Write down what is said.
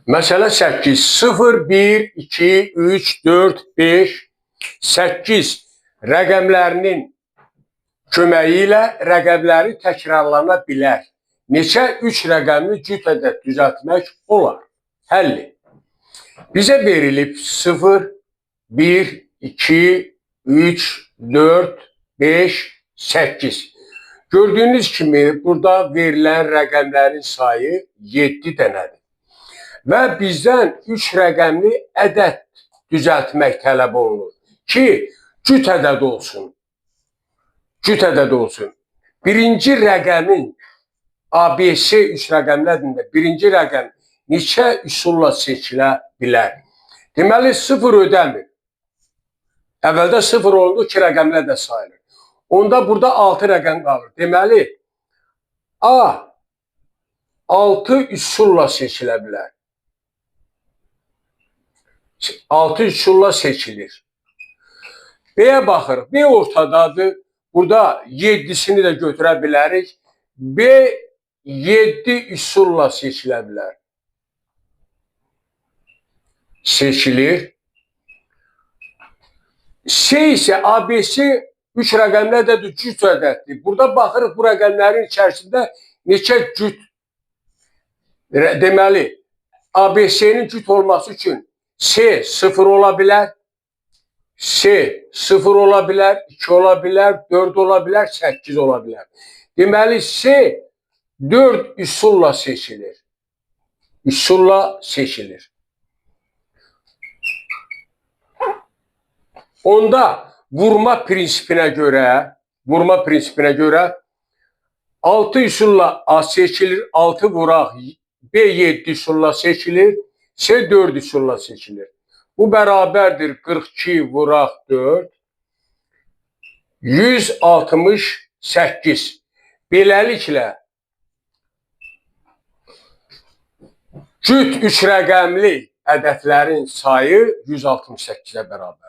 Məsələ 8. 0, 1, 2, 3, 4, 5, 8 rəqəmlərinin köməyi ilə rəqəmləri təkrarlana bilər. Neçə 3 rəqəmli cüt ədəd düzəltmək olar? Həlli. Bizə verilib 0, 1, 2, 3, 4, 5, 8. Gördüyünüz kimi burada verilən rəqəmlərin sayı 7 dənədir. Və bizdən 3 rəqəmli ədəd düzəltmək tələb olunur ki, cüt ədəd olsun. Cüt ədəd olsun. Birinci rəqəmin ABC 3 rəqəmli ədədində birinci rəqəm neçə üsulla seçilə bilər? Deməli, 0 ödəmir. Əvvəldə 0 oldu, 2 rəqəmlə də sayılır. Onda burada 6 rəqəm qalır. Deməli, A 6 üsulla seçilə bilər. 6 üsulla seçilir. B-yə baxırıq. B ortadadır. Burada 7'sini də götürə bilərik. B 7 üsulla seçilə bilər. Seçilir. C isə ABC 3 rəqəmlə də cüt ədəddir. Burada baxırıq bu rəqəmlərin içərisində neçə cüt. Deməli, ABC-nin cüt olması üçün C 0 ola bilər, C 0 ola bilər, 2 ola bilər, 4 ola bilər, 8 ola bilər. Deməli, C 4 üsulla seçilir. Üsulla seçilir. Onda vurma prinsipinə görə 6 üsulla A seçilir, 6 vuraq B 7 üsulla seçilir, C 4 üsulla seçilir. Bu bərabərdir 42 vuraq 4, 168. Beləliklə, cüt 3 rəqəmli ədədlərin sayı 168-ə bərabərdir.